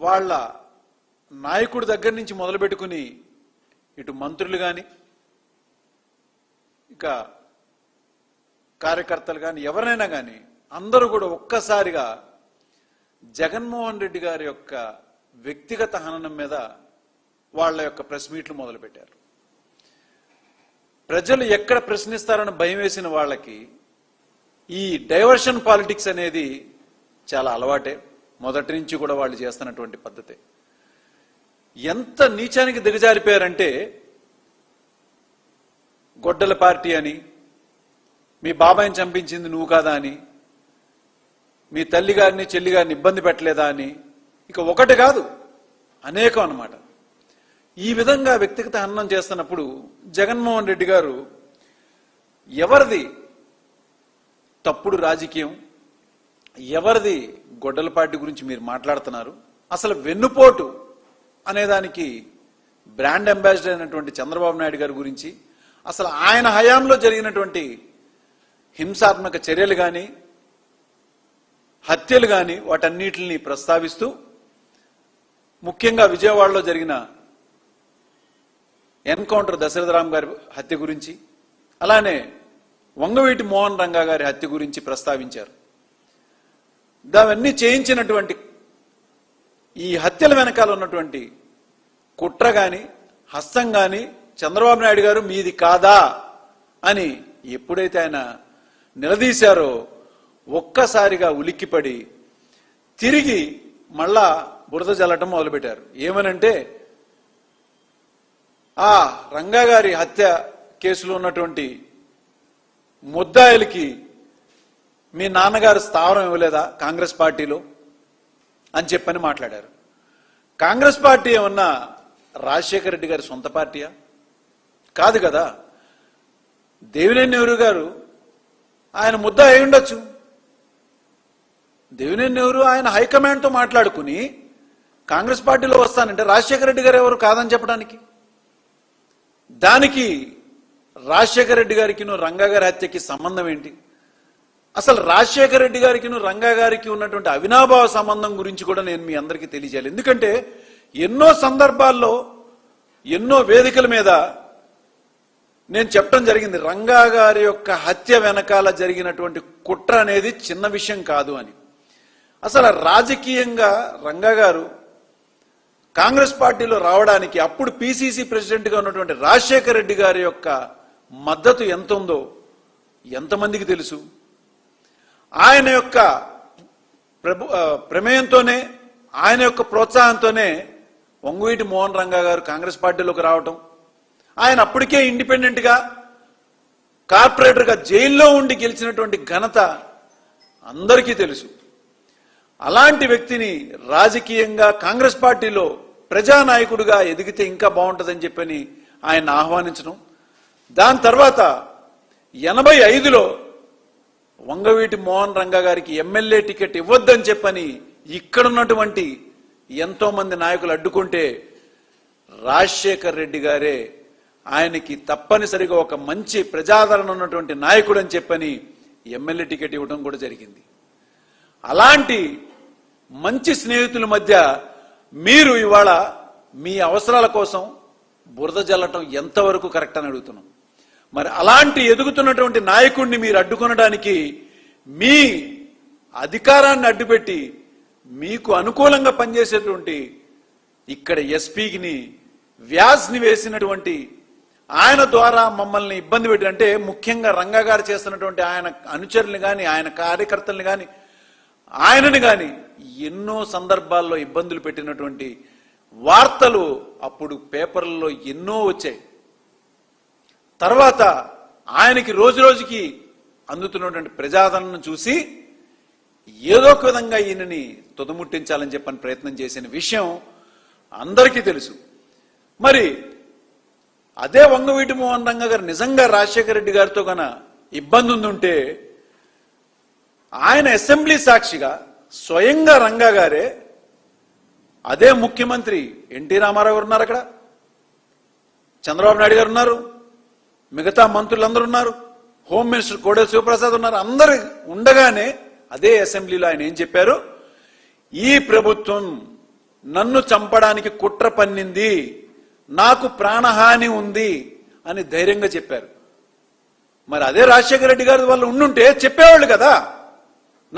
వాళ్ళ నాయకుడి దగ్గర నుంచి మొదలుపెట్టుకుని ఇటు మంత్రులు కానీ ఇక కార్యకర్తలు కానీ ఎవరైనా కానీ అందరూ కూడా ఒక్కసారిగా జగన్మోహన్ రెడ్డి గారి యొక్క వ్యక్తిగత హననం మీద వాళ్ళ యొక్క ప్రెస్ మీట్లు మొదలుపెట్టారు. ప్రజలు ఎక్కడ ప్రశ్నిస్తారని భయం వేసిన వాళ్ళకి ఈ డైవర్షన్ పాలిటిక్స్ అనేది చాలా అలవాటే, మొదటి నుంచి కూడా వాళ్ళు చేస్తున్నటువంటి పద్ధతే. ఎంత నీచానికి దిగజారిపోయారంటే గొడ్డల పార్టీ అని, మీ బాబాయిని చంపించింది నువ్వు కాదా అని, మీ తల్లి గారిని చెల్లి గారిని ఇబ్బంది పెట్టలేదా అని, ఇక ఒకటి కాదు అనేకం అన్నమాట. ఈ విధంగా వ్యక్తిగత హననం చేస్తున్నప్పుడు జగన్మోహన్ రెడ్డి గారు ఎవరిది తప్పుడు రాజకీయం, ఎవరిది గొడ్డల పార్టీ గురించి మీరు మాట్లాడుతున్నారు, అసలు వెన్నుపోటు అనేదానికి బ్రాండ్ అంబాసిడర్ అయినటువంటి చంద్రబాబు నాయుడు గారి గురించి, అసలు ఆయన హయాంలో జరిగినటువంటి హింసాత్మక చర్యలు కానీ హత్యలు కానీ వాటన్నిటిని ప్రస్తావిస్తూ ముఖ్యంగా విజయవాడలో జరిగిన ఎన్కౌంటర్ దశరథరామ్ గారి హత్య గురించి, అలానే వంగవీటి మోహన్ రంగా గారి హత్య గురించి ప్రస్తావించారు. దావన్నీ చేయించినటువంటి ఈ హత్యల వెనకాల ఉన్నటువంటి కుట్ర గాని హస్తం గాని చంద్రబాబు నాయుడు గారు మీది కాదా అని ఎప్పుడైతే ఆయన నిలదీశారో ఒక్కసారిగా ఉలిక్కిపడి తిరిగి మళ్ళా బురద జల్లటం మొదలుపెట్టారు. ఏమనంటే ఆ రంగా గారి హత్య కేసులో ఉన్నటువంటి ముద్దాయిలకి మీ నాన్నగారు స్థావరం ఇవ్వలేదా కాంగ్రెస్ పార్టీలో అని చెప్పని మాట్లాడారు. కాంగ్రెస్ పార్టీ ఏమన్నా రాజశేఖర రెడ్డి గారి సొంత పార్టీయా? కాదు కదా. దేవినేని నెహ్రూ గారు ఆయన ముద్ద అయి ఉండొచ్చు. దేవినేని నెహ్రూ ఆయన హైకమాండ్తో మాట్లాడుకుని కాంగ్రెస్ పార్టీలో వస్తానంటే రాజశేఖర రెడ్డి గారు ఎవరు కాదని చెప్పడానికి? దానికి రాజశేఖర రెడ్డి గారికి రంగా గారి హత్యకి సంబంధం ఏంటి? అసలు రాజశేఖర రెడ్డి గారికి రంగా గారికి ఉన్నటువంటి అవినాభావ సంబంధం గురించి కూడా నేను మీ అందరికీ తెలియజేయాలి. ఎందుకంటే ఎన్నో సందర్భాల్లో ఎన్నో వేదికల మీద నేను చెప్పడం జరిగింది, రంగా గారి యొక్క హత్య వెనకాల జరిగినటువంటి కుట్ర అనేది చిన్న విషయం కాదు అని. అసలు రాజకీయంగా రంగా గారు కాంగ్రెస్ పార్టీలో రావడానికి అప్పుడు పిసిసి ప్రెసిడెంట్గా ఉన్నటువంటి రాజశేఖర రెడ్డి గారి యొక్క మద్దతు ఎంత ఉందో ఎంతమందికి తెలుసు? ఆయన యొక్క ప్రమేయంతోనే, ఆయన యొక్క ప్రోత్సాహంతోనే వంగవీటి మోహన్ రంగా గారు కాంగ్రెస్ పార్టీలోకి రావటం, ఆయన అప్పటికే ఇండిపెండెంట్ గా కార్పొరేటర్గా జైల్లో ఉండి గెలిచినటువంటి ఘనత అందరికీ తెలుసు. అలాంటి వ్యక్తిని రాజకీయంగా కాంగ్రెస్ పార్టీలో ప్రజానాయకుడిగా ఎదిగితే ఇంకా బాగుంటుందని చెప్పని ఆయన ఆహ్వానించడం, దాని తర్వాత 85లో వంగవీటి మోహన్ రంగా గారికి ఎమ్మెల్యే టికెట్ ఇవ్వద్దని చెప్పని ఇక్కడున్నటువంటి ఎంతో మంది నాయకులు అడ్డుకుంటే రాజశేఖర్ రెడ్డి గారే ఆయనకి తప్పనిసరిగా ఒక మంచి ప్రజాదరణ ఉన్నటువంటి నాయకుడు అని చెప్పని ఎమ్మెల్యే టికెట్ ఇవ్వడం కూడా జరిగింది. అలాంటి మంచి స్నేహితుల మధ్య మీరు ఇవాళ మీ అవసరాల కోసం బురద జల్లటం ఎంతవరకు కరెక్ట్ అని అడుగుతున్నాం. మరి అలాంటి ఎదుగుతున్నటువంటి నాయకుడిని మీరు అడ్డుకొనడానికి మీ అధికారాన్ని అడ్డుపెట్టి మీకు అనుకూలంగా పనిచేసేటువంటి ఇక్కడ ఎస్పీని వ్యాస్ని వేసినటువంటి ఆయన ద్వారా మమ్మల్ని ఇబ్బంది పెట్టి, అంటే ముఖ్యంగా రంగా గారు చేస్తున్నటువంటి ఆయన అనుచరుల్ని కానీ ఆయన కార్యకర్తల్ని కానీ ఆయనని కానీ ఎన్నో సందర్భాల్లో ఇబ్బందులు పెట్టినటువంటి వార్తలు అప్పుడు పేపర్లలో ఎన్నో వచ్చాయి. తర్వాత ఆయనకి రోజు రోజుకి అందుతున్నటువంటి ప్రజాదరణను చూసి ఏదో ఒక విధంగా ఈయనని తుదముట్టించాలని చెప్పని ప్రయత్నం చేసిన విషయం అందరికీ తెలుసు. మరి అదే వంగవీటి మోహన్ రంగా గారు నిజంగా రాజశేఖర రెడ్డి గారితో కన ఇబ్బంది ఉండుంటే ఆయన అసెంబ్లీ సాక్షిగా స్వయంగా రంగా గారే, అదే ముఖ్యమంత్రి ఎన్టీ రామారావు గారు ఉన్నారు, అక్కడ చంద్రబాబు నాయుడు గారు ఉన్నారు, మిగతా మంత్రులందరూ ఉన్నారు, హోమ్ మినిస్టర్ కోడెల శివప్రసాద్ ఉన్నారు, అందరు ఉండగానే అదే అసెంబ్లీలో ఆయన ఏం చెప్పారు? ఈ ప్రభుత్వం నన్ను చంపడానికి కుట్ర పన్నింది, నాకు ప్రాణహాని ఉంది అని ధైర్యంగా చెప్పారు. మరి అదే రాజశేఖర రెడ్డి గారి వల్ల ఉండుంటే చెప్పేవాళ్ళు కదా,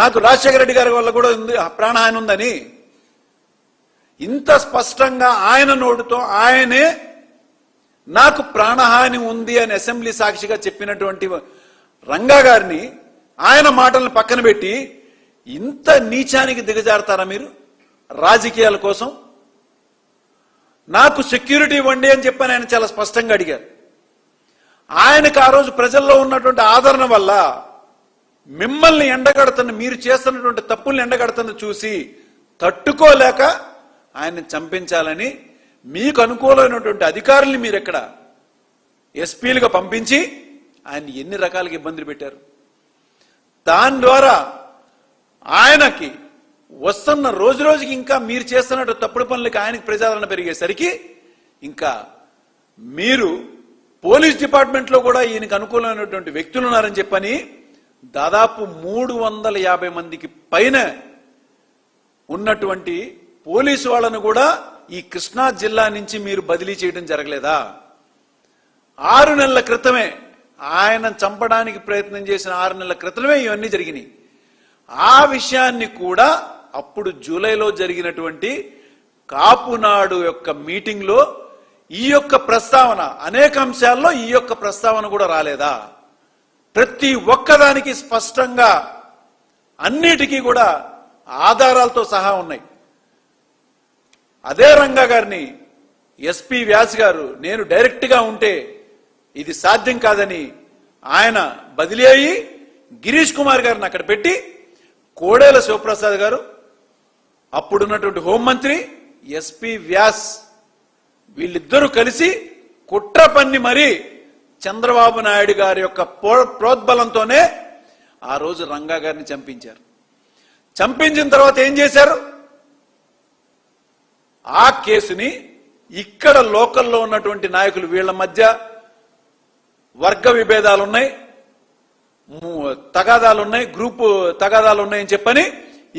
నాకు రాజశేఖర రెడ్డి గారి వల్ల కూడా ఉంది, ప్రాణహాని ఉందని. ఇంత స్పష్టంగా ఆయన నోటితో ఆయనే నాకు ప్రాణహాని ఉంది అని అసెంబ్లీ సాక్షిగా చెప్పినటువంటి రంగా గారిని, ఆయన మాటలను పక్కన పెట్టి ఇంత నీచానికి దిగజారుతారా మీరు రాజకీయాల కోసం? నాకు సెక్యూరిటీ ఇవ్వండి అని చెప్పని ఆయన చాలా స్పష్టంగా అడిగారు. ఆయనకు ఆ రోజు ప్రజల్లో ఉన్నటువంటి ఆదరణ వల్ల మిమ్మల్ని ఎండగడుతున్న, మీరు చేస్తున్నటువంటి తప్పుల్ని ఎండగడుతున్న చూసి తట్టుకోలేక ఆయన్ని చంపించాలని మీకు అనుకూలమైనటువంటి అధికారుల్ని మీరు ఎక్కడ ఎస్పీలుగా పంపించి ఆయన ఎన్ని రకాలుగా ఇబ్బందులు పెట్టారు. దాని ద్వారా ఆయనకి వస్తున్న రోజు రోజుకి ఇంకా మీరు చేస్తున్న తప్పుడు పనులకి ఆయనకి ప్రజాదరణ పెరిగేసరికి ఇంకా మీరు పోలీస్ డిపార్ట్మెంట్లో కూడా ఈయనకు అనుకూలమైనటువంటి వ్యక్తులు ఉన్నారని చెప్పని దాదాపు 350 మందికి పైన ఉన్నటువంటి పోలీసు వాళ్ళను కూడా ఈ కృష్ణా జిల్లా నుంచి మీరు బదిలీ చేయడం జరగలేదా? 6 నెలల క్రితమే ఆయన చంపడానికి ప్రయత్నం చేసిన 6 నెలల క్రితమే ఇవన్నీ జరిగినాయి. ఆ విషయాన్ని కూడా అప్పుడు జూలైలో జరిగినటువంటి కాపునాడు యొక్క మీటింగ్ లో ఈ యొక్క ప్రస్తావన, అనేక అంశాల్లో ఈ యొక్క ప్రస్తావన కూడా రాలేదా? ప్రతి ఒక్కదానికి స్పష్టంగా అన్నిటికీ కూడా ఆధారాలతో సహా ఉన్నాయి. అదే రంగా గారిని ఎస్పీ వ్యాస్ గారు నేను డైరెక్ట్ గా ఉంటే ఇది సాధ్యం కాదని ఆయన బదిలీ అయ్యి గిరీష్ కుమార్ గారిని అక్కడ పెట్టి కోడేల శివప్రసాద్ గారు అప్పుడున్నటువంటి హోంమంత్రి ఎస్పీ వ్యాస్ వీళ్ళిద్దరూ కలిసి కుట్ర పన్ని మరి చంద్రబాబు నాయుడు గారి యొక్క ప్రోద్బలంతోనే ఆ రోజు రంగా గారిని చంపించారు. చంపించిన తర్వాత ఏం చేశారు? ఆ కేసుని ఇక్కడ లోకల్లో ఉన్నటువంటి నాయకులు, వీళ్ళ మధ్య వర్గ విభేదాలు ఉన్నాయి, తగాదాలు ఉన్నాయి, గ్రూపు తగాదాలు ఉన్నాయని చెప్పని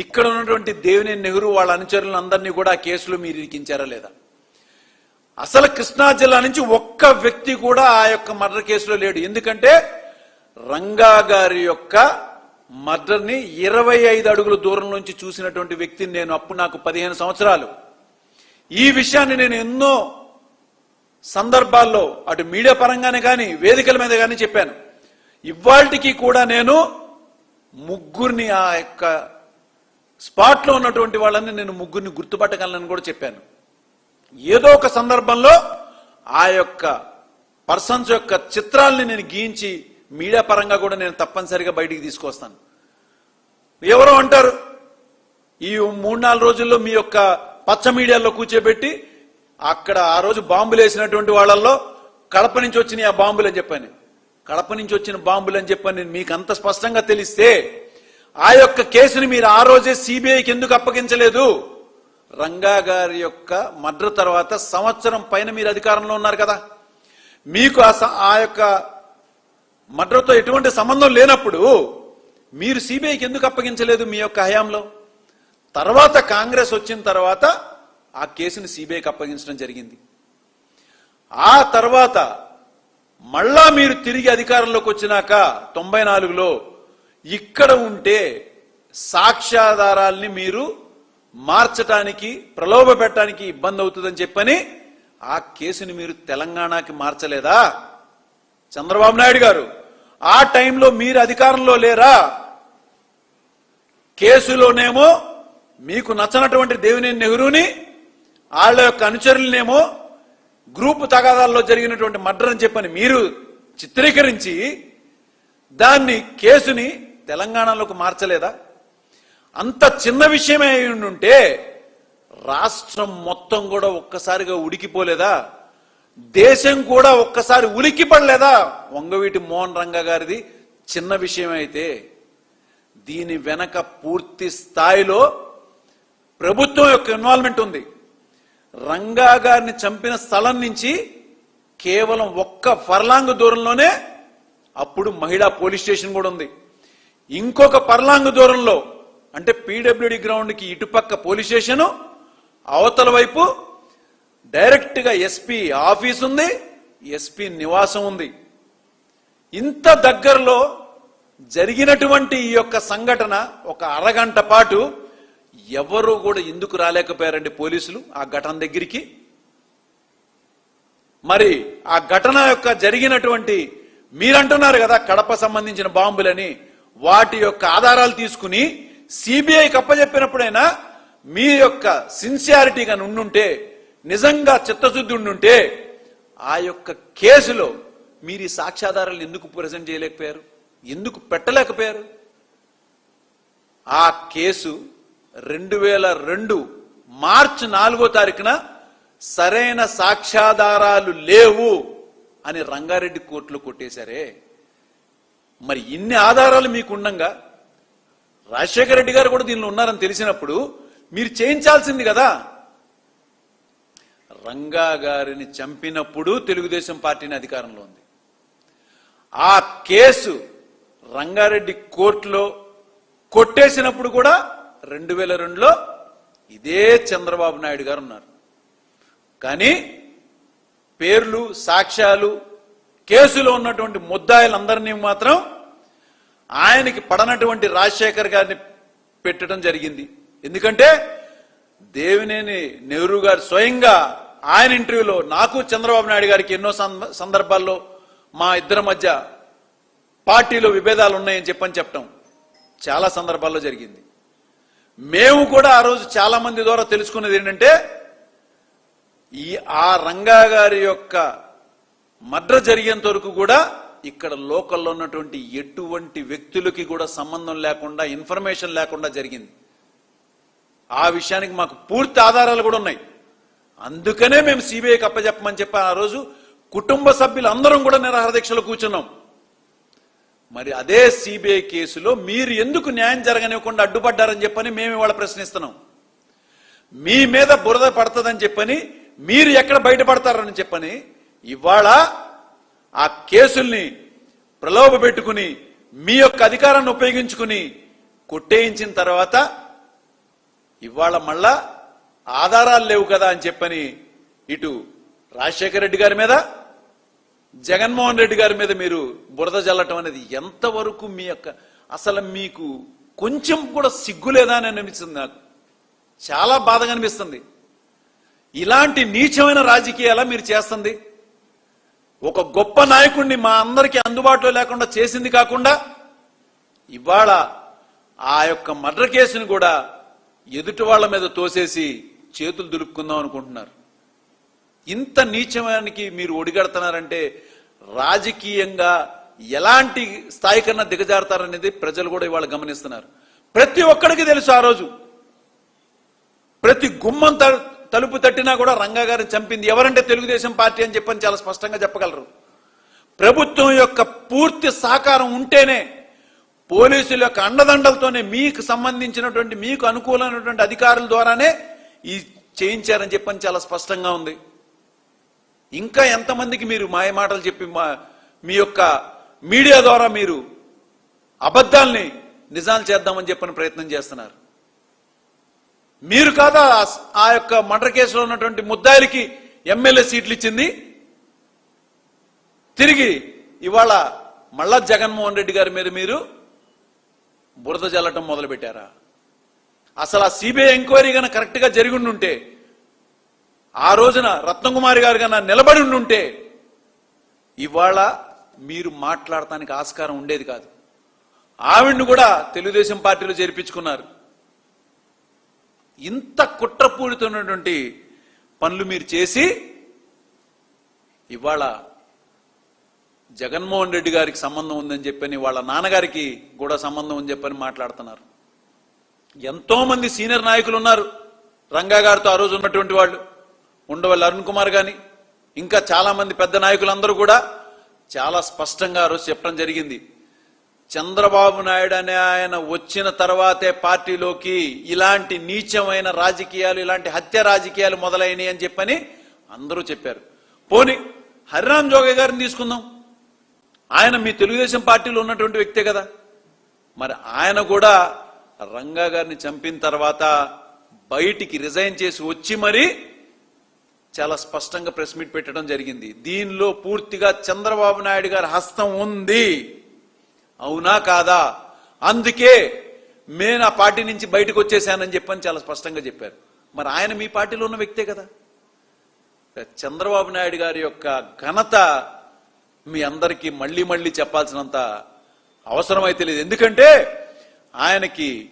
ఇక్కడ ఉన్నటువంటి దేవినేని నెహ్రూ వాళ్ళ అనుచరులందరినీ కూడా ఆ కేసులో మీరు ఇరికించారా లేదా? అసలు కృష్ణా జిల్లా నుంచి ఒక్క వ్యక్తి కూడా ఆ యొక్క మర్డర్ కేసులో లేడు. ఎందుకంటే రంగా గారి యొక్క మర్డర్ని 25 అడుగుల దూరం నుంచి చూసినటువంటి వ్యక్తిని నేను. అప్పుడు నాకు 15 సంవత్సరాలు. ఈ విషయాన్ని నేను ఎన్నో సందర్భాల్లో అటు మీడియా పరంగానే కానీ వేదికల మీద కానీ చెప్పాను. ఇవాళకి కూడా నేను ముగ్గురిని, ఆ యొక్క స్పాట్ లో ఉన్నటువంటి వాళ్ళని నేను ముగ్గురిని గుర్తుపట్టగలను కూడా చెప్పాను. ఏదో ఒక సందర్భంలో ఆ యొక్క పర్సన్స్ యొక్క చిత్రాలని నేను గీయించి మీడియా పరంగా కూడా నేను తప్పనిసరిగా బయటికి తీసుకొస్తాను. ఎవరో అంటారు ఈ 3-4 రోజుల్లో మీ యొక్క పచ్చ మీడియాలో కూర్చోబెట్టి అక్కడ ఆ రోజు బాంబులు వేసినటువంటి వాళ్ళల్లో కడప నుంచి వచ్చిన ఆ బాంబులు అని చెప్పాను. కడప నుంచి వచ్చిన బాంబులు అని చెప్పని మీకు అంత స్పష్టంగా తెలిస్తే ఆ యొక్క కేసుని మీరు ఆ రోజే సిబిఐకి ఎందుకు అప్పగించలేదు? రంగా గారి యొక్క మర్డర్ తర్వాత సంవత్సరం పైన మీరు అధికారంలో ఉన్నారు కదా, మీకు ఆ యొక్క మర్డర్తో ఎటువంటి సంబంధం లేనప్పుడు మీరు సిబిఐకి ఎందుకు అప్పగించలేదు మీ యొక్క హయాంలో? తర్వాత కాంగ్రెస్ వచ్చిన తర్వాత ఆ కేసుని సిబిఐకి అప్పగించడం జరిగింది. ఆ తర్వాత మళ్ళా మీరు తిరిగి అధికారంలోకి వచ్చినాక 94లో ఇక్కడ ఉంటే సాక్ష్యాధారాల్ని మీరు మార్చడానికి, ప్రలోభ పెట్టడానికి ఇబ్బంది అవుతుందని చెప్పని ఆ కేసుని మీరు తెలంగాణకి మార్చలేదా? చంద్రబాబు నాయుడు గారు ఆ టైంలో మీరు అధికారంలో లేరా? కేసులోనేమో మీకు నచ్చనటువంటి దేవినేని నెహ్రూని, వాళ్ళ యొక్క అనుచరులనేమో గ్రూపు తగాదాల్లో జరిగినటువంటి మర్డర్ అని చెప్పని మీరు చిత్రీకరించి దాన్ని, కేసుని తెలంగాణలోకి మార్చలేదా? అంత చిన్న విషయమే అయి ఉంటే రాష్ట్రం మొత్తం కూడా ఒక్కసారిగా ఉడికిపోలేదా? దేశం కూడా ఒక్కసారి ఉలిక్కిపడలేదా? వంగవీటి మోహన్ రంగా గారిది చిన్న విషయం అయితే దీని వెనక పూర్తి స్థాయిలో ప్రభుత్వం యొక్క ఇన్వాల్వ్మెంట్ ఉంది. రంగా గారిని చంపిన స్థలం నుంచి కేవలం 1 ఫర్లాంగ్ దూరంలోనే అప్పుడు మహిళా పోలీస్ స్టేషన్ కూడా ఉంది. ఇంకొక ఫర్లాంగ్ దూరంలో అంటే పీడబ్ల్యూడి గ్రౌండ్ కి ఇటుపక్క పోలీస్ స్టేషను, అవతల వైపు డైరెక్ట్గా ఎస్పీ ఆఫీస్ ఉంది, ఎస్పీ నివాసం ఉంది. ఇంత దగ్గరలో జరిగినటువంటి ఈ యొక్క సంఘటన ఒక అరగంట పాటు ఎవరు కూడా ఎందుకు రాలేకపోయారండి పోలీసులు ఆ ఘటన దగ్గరికి? మరి ఆ ఘటన యొక్క జరిగినటువంటి మీరంటున్నారు కదా కడప సంబంధించిన బాంబులని, వాటి యొక్క ఆధారాలు తీసుకుని సిబిఐకి అప్పచెప్పినప్పుడైనా మీ యొక్క సిన్సియారిటీగా ఉండుంటే, నిజంగా చిత్తశుద్ధి ఉండుంటే ఆ యొక్క కేసులో మీరు ఈ సాక్ష్యాధారాలను ఎందుకు ప్రజెంట్ చేయలేకపోయారు? ఎందుకు పెట్టలేకపోయారు? ఆ కేసు 2002 మార్చి 4వ తారీఖున సరైన సాక్ష్యాధారాలు లేవు అని రంగారెడ్డి కోర్టులో కొట్టేశారే. మరి ఇన్ని ఆధారాలు మీకు ఉండంగా రాజశేఖర రెడ్డి గారు కూడా దీనిలో ఉన్నారని తెలిసినప్పుడు మీరు చేయించాల్సింది కదా. రంగా గారిని చంపినప్పుడు తెలుగుదేశం పార్టీని అధికారంలో ఉంది. ఆ కేసు రంగారెడ్డి కోర్టులో కొట్టేసినప్పుడు కూడా 2002లో ఇదే చంద్రబాబు నాయుడు గారు ఉన్నారు. కానీ పేర్లు, సాక్ష్యాలు, కేసులో ఉన్నటువంటి ముద్దాయిలందరినీ మాత్రం ఆయనకి పడనటువంటి రాజశేఖర్ గారిని పెట్టడం జరిగింది. ఎందుకంటే దేవినేని నెహ్రూ గారు స్వయంగా ఆయన ఇంటర్వ్యూలో నాకు చంద్రబాబు నాయుడు గారికి ఎన్నో సందర్భాల్లో మా ఇద్దరి మధ్య పార్టీలో విభేదాలు ఉన్నాయని చెప్పటం చాలా సందర్భాల్లో జరిగింది. మేము కూడా ఆ రోజు చాలా మంది ద్వారా తెలుసుకున్నది ఏంటంటే ఆ రంగా గారి యొక్క మర్డర్ జరిగేంత వరకు కూడా ఇక్కడ లోకల్లో ఉన్నటువంటి ఎటువంటి వ్యక్తులకి కూడా సంబంధం లేకుండా, ఇన్ఫర్మేషన్ లేకుండా జరిగింది. ఆ విషయానికి మాకు పూర్తి ఆధారాలు కూడా ఉన్నాయి. అందుకనే మేము సిబిఐకి అప్పచెప్పమని చెప్పి ఆ రోజు కుటుంబ సభ్యులు అందరం కూడా నిరాహార దీక్షలో కూర్చున్నాం. మరి అదే సిబిఐ కేసులో మీరు ఎందుకు న్యాయం జరగనివ్వకుండా అడ్డుపడ్డారని చెప్పని మేము ఇవాళ ప్రశ్నిస్తున్నాం. మీ మీద బురద పడుతుందని చెప్పని, మీరు ఎక్కడ బయటపడతారని చెప్పని ఇవాళ ఆ కేసుల్ని ప్రలోభ పెట్టుకుని మీ యొక్క అధికారాన్ని ఉపయోగించుకుని కొట్టేయించిన తర్వాత ఇవాళ మళ్ళా ఆధారాలు లేవు కదా అని చెప్పని ఇటు రాజశేఖర రెడ్డి గారి మీద, జగన్మోహన్ రెడ్డి గారి మీద మీరు బురద జల్లటం అనేది ఎంతవరకు మీ యొక్క, అసలు మీకు కొంచెం కూడా సిగ్గు లేదా అని అనిపిస్తుంది. నాకు చాలా బాధగా అనిపిస్తుంది. ఇలాంటి నీచమైన రాజకీయాల మీరు చేస్తుంది. ఒక గొప్ప నాయకుడిని మా అందరికీ అందుబాటులో లేకుండా చేసింది కాకుండా ఇవాళ ఆ యొక్క మర్డర్ కేసును కూడా ఎదుటి వాళ్ళ మీద తోసేసి చేతులు దులుపుకుందాం అనుకుంటున్నారు. ఇంత నీచమానికి మీరు ఒడిగడుతున్నారంటే రాజకీయంగా ఎలాంటి స్థాయి కన్నా దిగజారుతారనేది ప్రజలు కూడా ఇవాళ గమనిస్తున్నారు. ప్రతి ఒక్కడికి తెలుసు ఆ రోజు ప్రతి గుమ్మం తలుపు తట్టినా కూడా రంగా గారిని చంపింది ఎవరంటే తెలుగుదేశం పార్టీ అని చెప్పని చాలా స్పష్టంగా చెప్పగలరు. ప్రభుత్వం యొక్క పూర్తి సహకారం ఉంటేనే, పోలీసుల యొక్క అండదండలతోనే, మీకు సంబంధించినటువంటి మీకు అనుకూలమైనటువంటి అధికారుల ద్వారానే ఈ చేయించారని చెప్పని చాలా స్పష్టంగా ఉంది. ఇంకా ఎంతమందికి మీరు మాయ మాటలు చెప్పి మీ యొక్క మీడియా ద్వారా మీరు అబద్ధాల్ని నిజాలు చేద్దామని చెప్పని ప్రయత్నం చేస్తున్నారు. మీరు కాదా ఆ యొక్క మర్డర్ కేసులో ఉన్నటువంటి ముద్దాయిలకి ఎమ్మెల్యే సీట్లు ఇచ్చింది? తిరిగి ఇవాళ మళ్ళా జగన్మోహన్ రెడ్డి గారి మీద మీరు బురద జల్లటం మొదలు పెట్టారా? అసలు ఆ సిబిఐ ఎంక్వైరీ కన్నా కరెక్ట్ గా జరిగి ఉండుంటే, ఆ రోజున రత్నకుమారి గారు కన్నా నిలబడి ఉండుంటే ఇవాళ మీరు మాట్లాడటానికి ఆస్కారం ఉండేది కాదు. ఆవిడ్ని కూడా తెలుగుదేశం పార్టీలో చేర్పించుకున్నారు. ఇంత కుట్రపూరితమైనటువంటి పనులు మీరు చేసి ఇవాళ జగన్మోహన్ రెడ్డి గారికి సంబంధం ఉందని చెప్పని, వాళ్ళ నాన్నగారికి కూడా సంబంధం ఉందని చెప్పని మాట్లాడుతున్నారు. ఎంతో మంది సీనియర్ నాయకులు ఉన్నారు రంగా గారితో ఆ రోజు ఉన్నటువంటి వాళ్ళు. ఉండవల్లి అరుణ్ కుమార్ గాని ఇంకా చాలా మంది పెద్ద నాయకులందరూ కూడా చాలా స్పష్టంగా ఆ రోజు చెప్పడం జరిగింది. చంద్రబాబు నాయుడు అనే ఆయన వచ్చిన తర్వాతే పార్టీలోకి ఇలాంటి నీచమైన రాజకీయాలు, ఇలాంటి హత్య రాజకీయాలు మొదలైనవి అని చెప్పని అందరూ చెప్పారు. పోనీ హరిరామ్ జోగయ్య గారిని తీసుకుందాం. ఆయన మీ తెలుగుదేశం పార్టీలో ఉన్నటువంటి వ్యక్తే కదా. మరి ఆయన కూడా రంగా గారిని చంపిన తర్వాత బయటికి రిజైన్ చేసి వచ్చి మరి చాలా స్పష్టంగా ప్రెస్ మీట్ పెట్టడం జరిగింది. దీనిలో పూర్తిగా చంద్రబాబు నాయుడు గారి హస్తం ఉంది, అవునా కాదా? అందుకే నేను ఆ పార్టీ నుంచి బయటకు వచ్చేసానని చెప్పని చాలా స్పష్టంగా చెప్పారు. మరి ఆయన మీ పార్టీలో ఉన్న వ్యక్తే కదా. చంద్రబాబు నాయుడు గారి యొక్క ఘనత మీ అందరికీ మళ్ళీ మళ్ళీ చెప్పాల్సినంత అవసరమైతే లేదు. ఎందుకంటే ఆయనకి